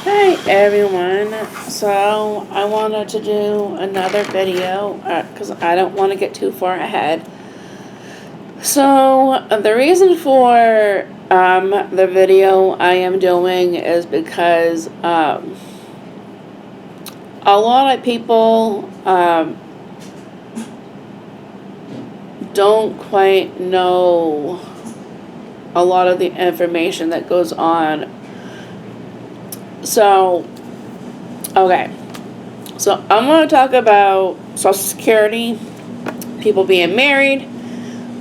Hi everyone. So I wanted to do another video because I don't want to get too far ahead. So the reason for the video I am doing is because a lot of people don't quite know a lot of the information that goes on. So, okay. So I'm going to talk about Social Security, people being married.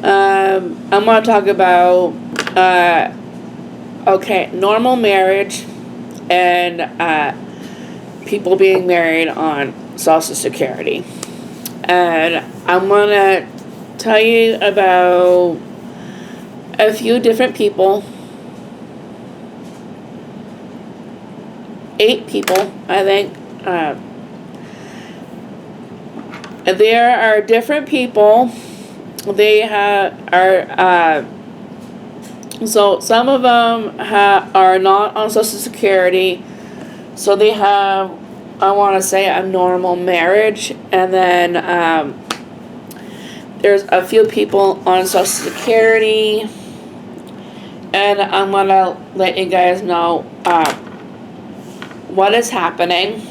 I'm going to talk about, normal marriage and people being married on Social Security. And I'm going to tell you about a few different people. 8 people, I think. There are different people. They so some of them are not on Social Security, so they have, I want to say, a normal marriage, and then there's a few people on Social Security, and I'm gonna let you guys know what is happening.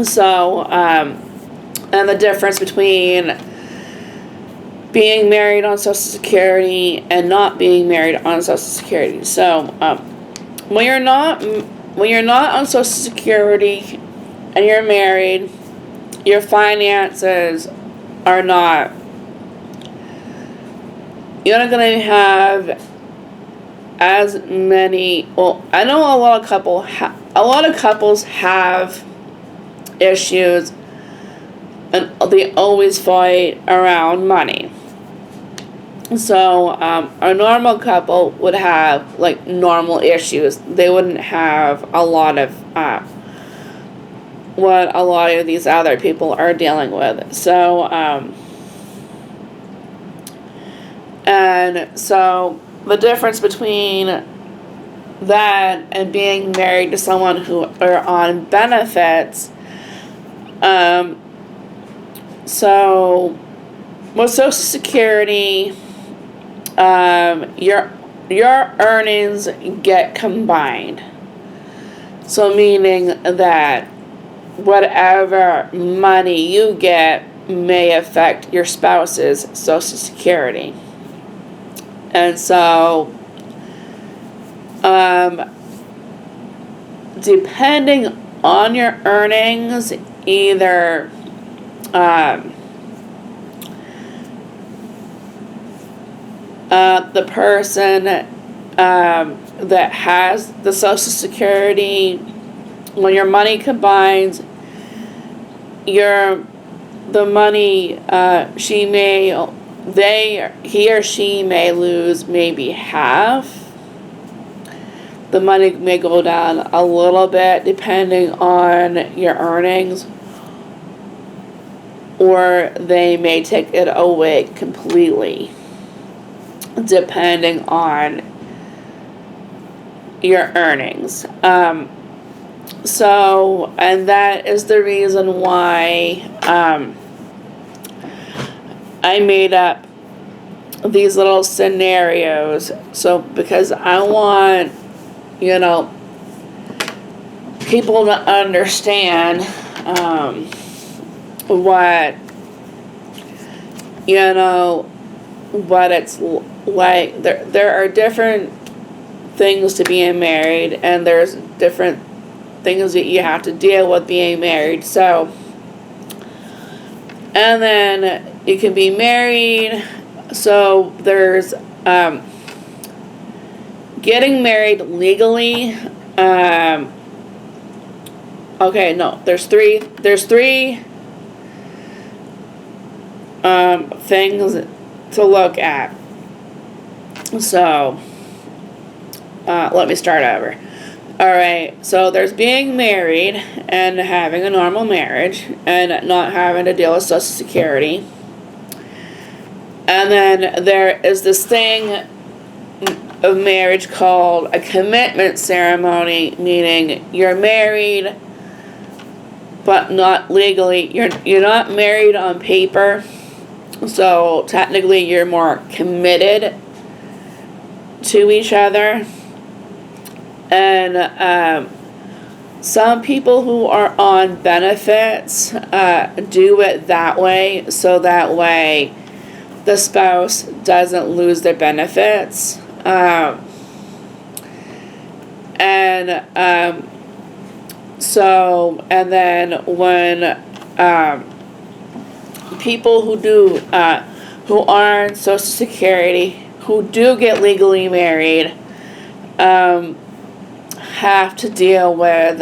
So, and the difference between being married on Social Security and not being married on Social Security. So, when you're not on Social Security and you're married, your finances are not. You're not gonna have as many. Well, I know a lot of couples have issues, and they always fight around money. So a normal couple would have like normal issues. They wouldn't have a lot of what a lot of these other people are dealing with. So and so the difference between that and being married to someone who are on benefits. So with Social Security, your earnings get combined. So meaning that whatever money you get may affect your spouse's Social Security. And so, depending on your earnings, either the person that has the Social Security, when your money combines, the money he or she may lose maybe half. The money may go down a little bit depending on your earnings, or they may take it away completely depending on your earnings. So, and that is the reason why I made up these little scenarios. So, because I want, people to understand what it's like. There are different things to being married, and there's different things that you have to deal with being married. So, and then you can be married. So there's getting married legally. There's three things to look at. So let me start over. Alright, so there's being married and having a normal marriage and not having to deal with Social Security. And then there is this thing of marriage called a commitment ceremony, meaning you're married but not legally. You're not married on paper, so technically you're more committed to each other. And some people who are on benefits do it that way, so that way the spouse doesn't lose their benefits. And then when people who aren't Social Security, who do get legally married, have to deal with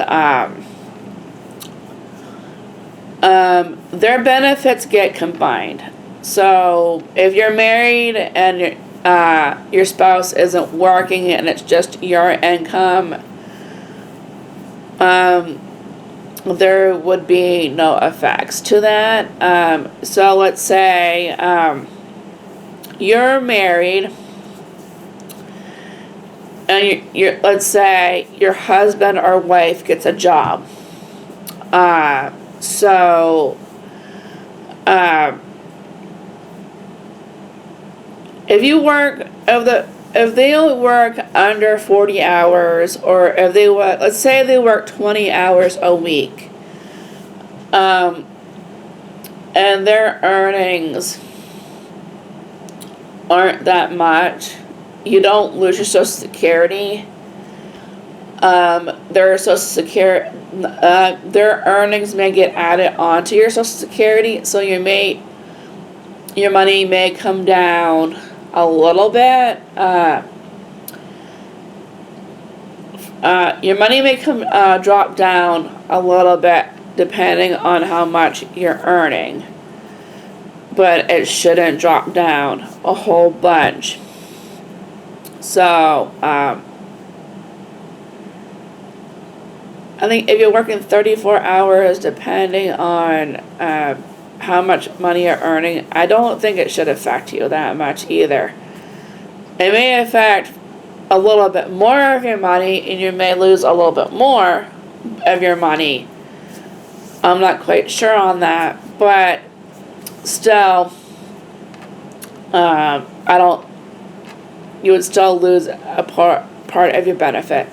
their benefits get combined. So if you're married and your spouse isn't working and it's just your income, there would be no effects to that. So let's say you're married, and let's say your husband or wife gets a job. If they only work under 40 hours, or if they work, let's say they work 20 hours a week, and their earnings aren't that much, you don't lose your Social Security. Their earnings may get added onto your Social Security, so your money may come down a little bit. Your money may drop down a little bit depending on how much you're earning, but it shouldn't drop down a whole bunch. So I think if you're working 34 hours, depending on how much money you're earning, I don't think it should affect you that much either. It may affect a little bit more of your money, and you may lose a little bit more of your money. I'm not quite sure on that, but still, you would still lose a part of your benefit.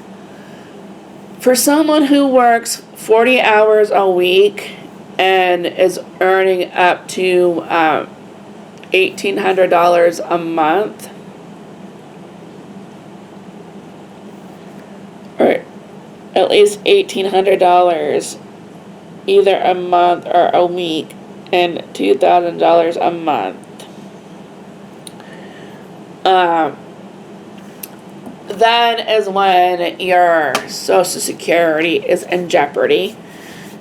For someone who works 40 hours a week and is earning up to $1,800 a month, or at least $1,800 either a month or a week, and $2,000 a month, that is when your Social Security is in jeopardy,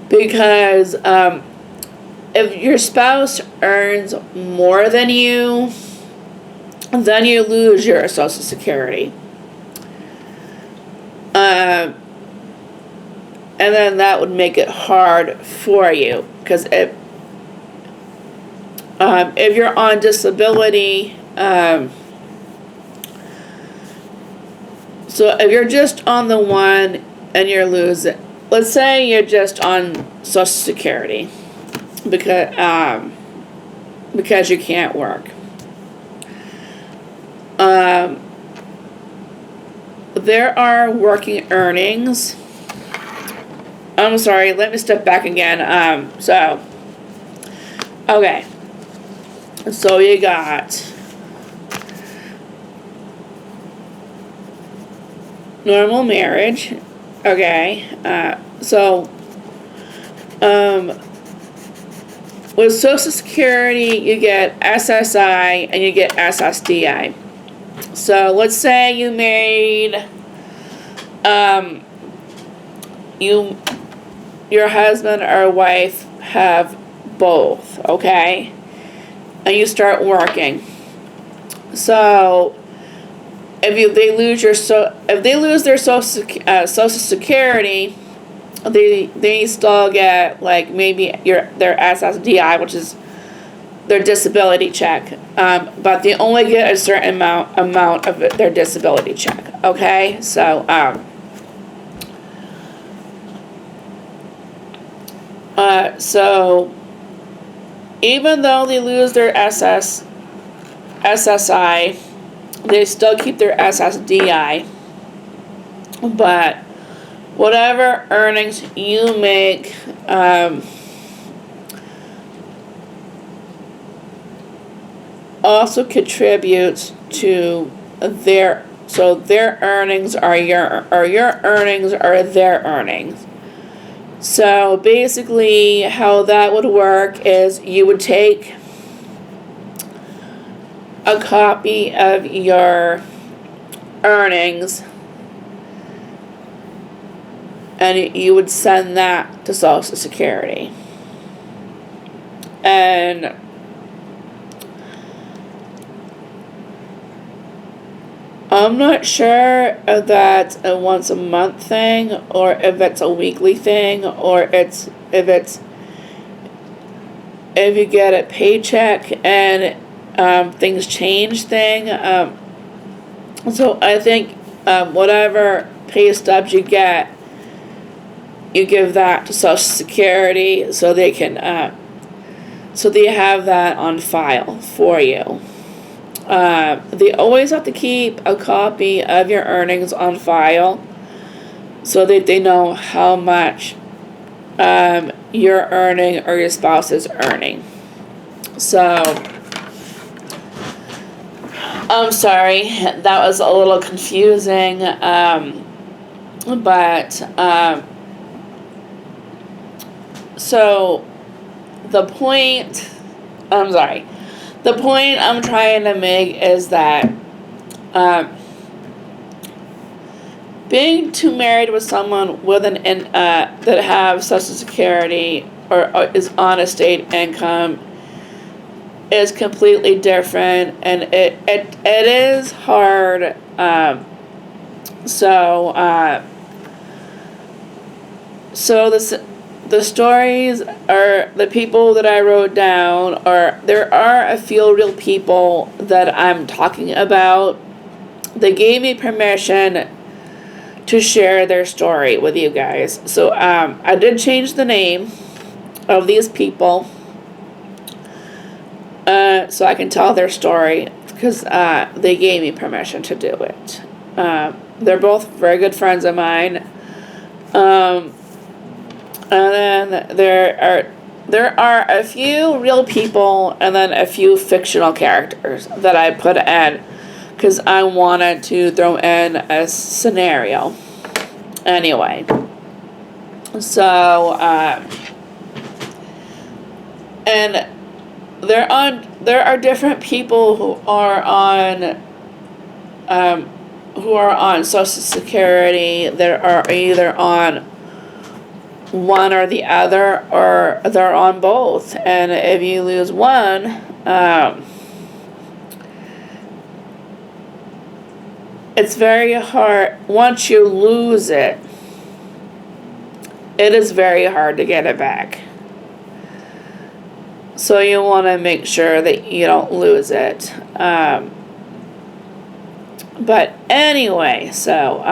because if your spouse earns more than you, then you lose your Social Security. And then that would make it hard for you, because if you're on disability, so if you're just on the one and you're losing, let's say you're just on Social Security because you can't work. There are working earnings. I'm sorry, let me step back again. Okay. So you got normal marriage. Okay. With Social Security, you get SSI and you get SSDI. So let's say you married, your husband or wife have both, okay? And you start working. So if they lose their Social Security, they still get like maybe their SSDI, which is their disability check, but they only get a certain amount of their disability check. Okay, so so even though they lose their SSI, they still keep their SSDI. But whatever earnings you make, also contributes to their earnings are your earnings are their earnings. So basically how that would work is you would take a copy of your earnings and you would send that to Social Security. And I'm not sure if that's a once a month thing or if it's a weekly thing or if you get a paycheck and things change thing. So I think whatever pay stubs you get, you give that to Social Security so they can so they have that on file for you. They always have to keep a copy of your earnings on file so that they know how much you're earning or your spouse is earning. So, I'm sorry, that was a little confusing, so the point I'm trying to make is that being too married with someone with that have Social Security or is on a state income is completely different, and it is hard. So the stories are the people that I wrote down, or there are a few real people that I'm talking about. They gave me permission to share their story with you guys. So I did change the name of these people so I can tell their story because they gave me permission to do it. They're both very good friends of mine. And then there are a few real people and then a few fictional characters that I put in because I wanted to throw in a scenario. Anyway, so and there are different people who are on Social Security. There are either on one or the other, or they're on both. And if you lose one, it's very hard. Once you lose it, it is very hard to get it back. So you want to make sure that you don't lose it. But anyway, so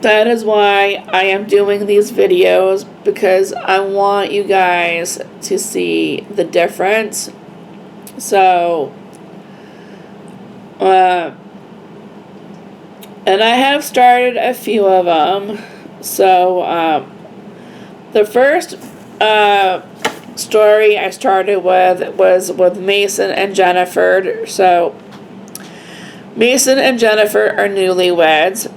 that is why I am doing these videos, because I want you guys to see the difference. So, and I have started a few of them. So, the first story I started with was with Mason and Jennifer. So, Mason and Jennifer are newlyweds.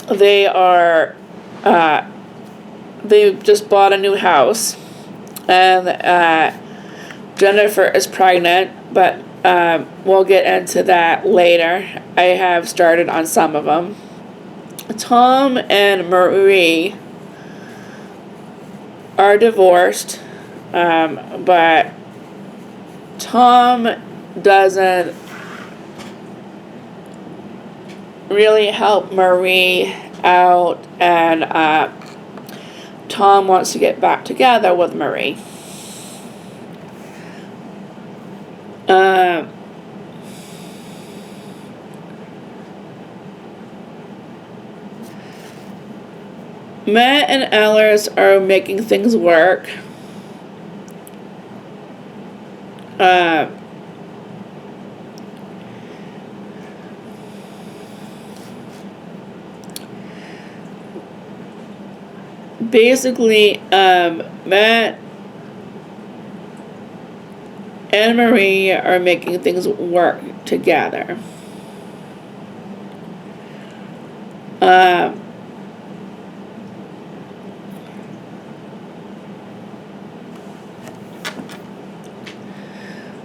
They are, they just bought a new house, and Jennifer is pregnant, but we'll get into that later. I have started on some of them. Tom and Marie are divorced, but Tom doesn't really help Marie out, and Tom wants to get back together with Marie. Matt and Alice are making things work. Basically, Matt and Marie are making things work together.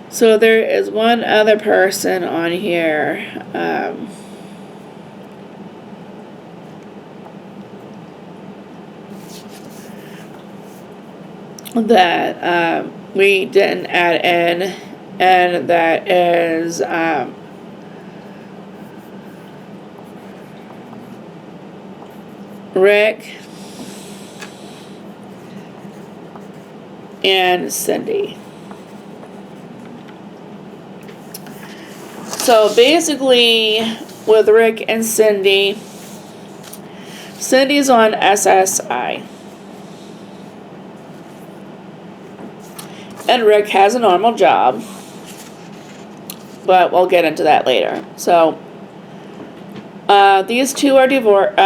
So there is one other person on here. That we didn't add in, and that is Rick and Cindy. So basically, with Rick and Cindy, Cindy's on SSI. And Rick has a normal job. But we'll get into that later. So, these two are divorced.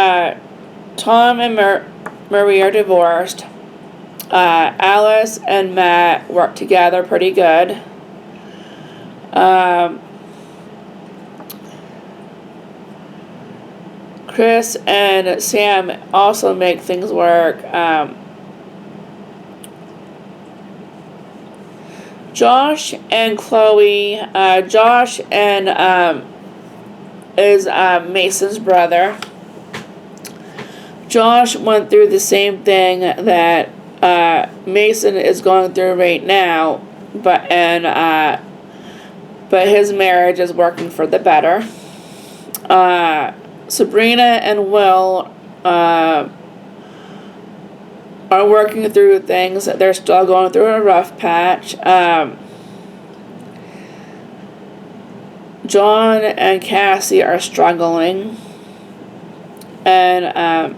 Tom and Marie are divorced. Alice and Matt work together pretty good. Chris and Sam also make things work. Josh and Chloe. Josh and is Mason's brother. Josh went through the same thing that Mason is going through right now, but his marriage is working for the better. Sabrina and Will are working through things. They're still going through a rough patch. John and Cassie are struggling. And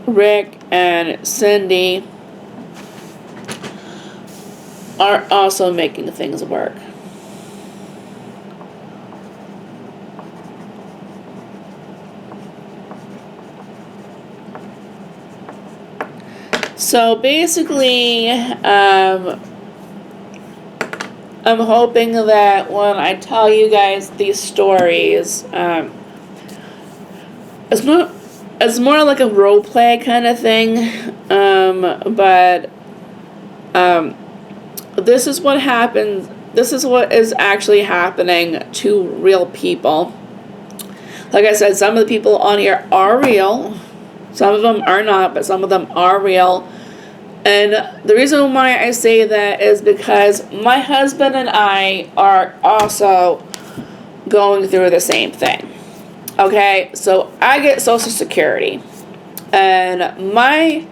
Rick and Cindy are also making things work. So basically, I'm hoping that when I tell you guys these stories, it's more like a role play kind of thing, but this is what happens. This is what is actually happening to real people. Like I said, some of the people on here are real. Some of them are not, but some of them are real. And the reason why I say that is because my husband and I are also going through the same thing. Okay, so I get Social Security. And my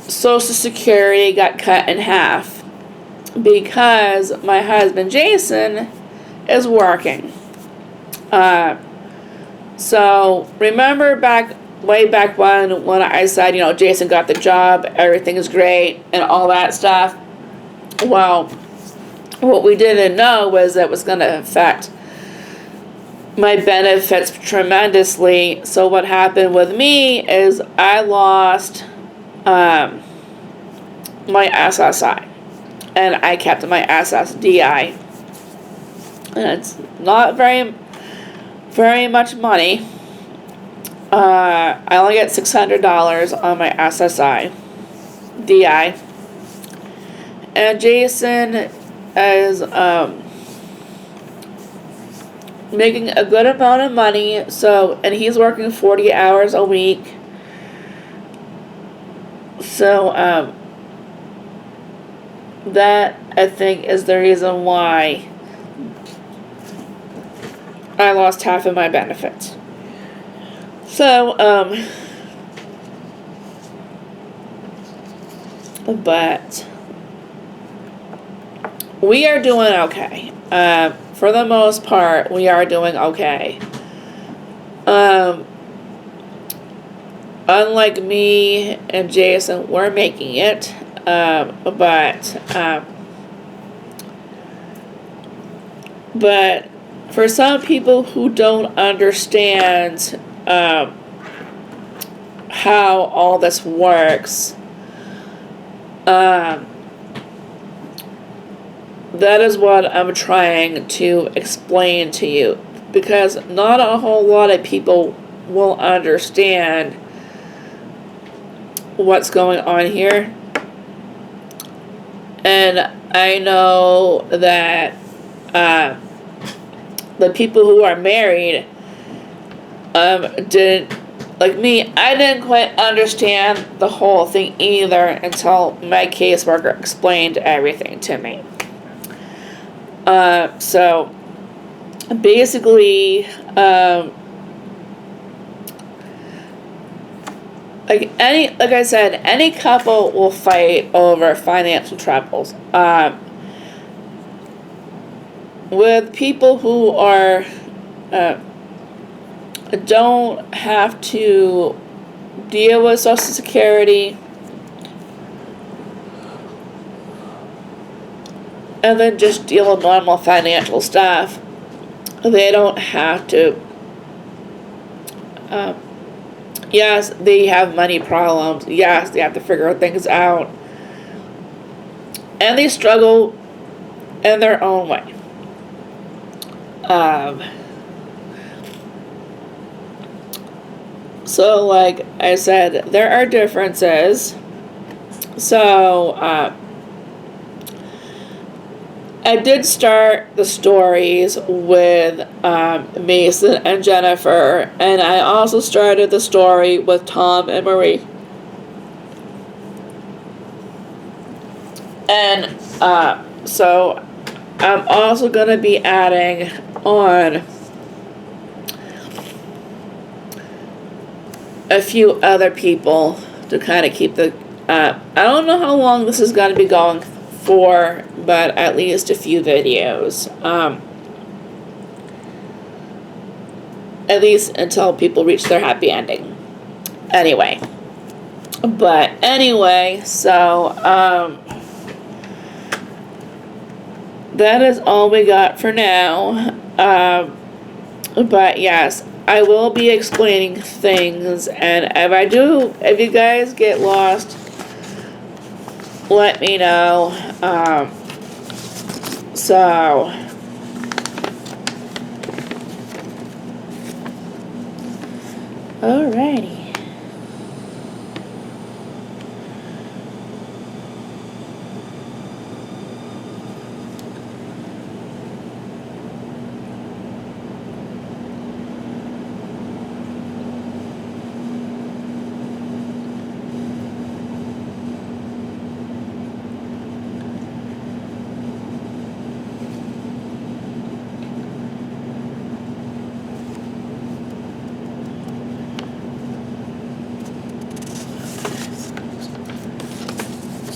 Social Security got cut in half because my husband Jason is working. So remember way back when I said, Jason got the job, everything is great, and all that stuff. Well, what we didn't know was that it was going to affect my benefits tremendously. So what happened with me is I lost my SSI, and I kept my SSDI. And it's not very much money. I only get $600 on my SSI DI. And Jason is making a good amount of money, and he's working 40 hours a week. So that I think is the reason why I lost half of my benefits. So, but we are doing okay. For the most part, we are doing okay. Unlike me and Jason, we're making it, but for some people who don't understand how all this works, that is what I'm trying to explain to you, because not a whole lot of people will understand what's going on here. And I know that the people who are married didn't, like me, I didn't quite understand the whole thing either until my caseworker explained everything to me. So basically, like I said, any couple will fight over financial troubles. With people who are don't have to deal with Social Security and then just deal with normal financial stuff, they don't have to. Yes, they have money problems. Yes, they have to figure things out. And they struggle in their own way. So, like I said, there are differences. So, I did start the stories with Mason and Jennifer, and I also started the story with Tom and Marie. And so I'm also going to be adding on a few other people to kind of keep the, I don't know how long this is going to be going for, but at least a few videos. At least until people reach their happy ending. Anyway. So, that is all we got for now. But yes, I will be explaining things, and if you guys get lost, let me know. So alrighty.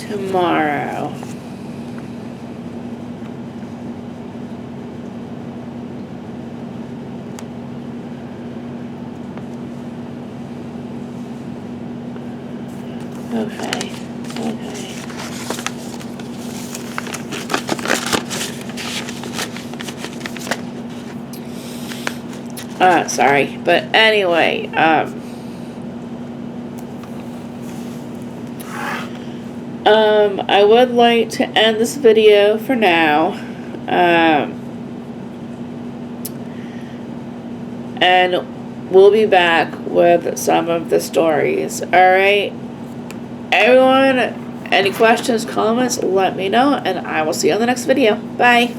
Tomorrow. Okay. Sorry, but anyway, I would like to end this video for now. And we'll be back with some of the stories. Alright? Everyone, any questions, comments, let me know, and I will see you on the next video. Bye.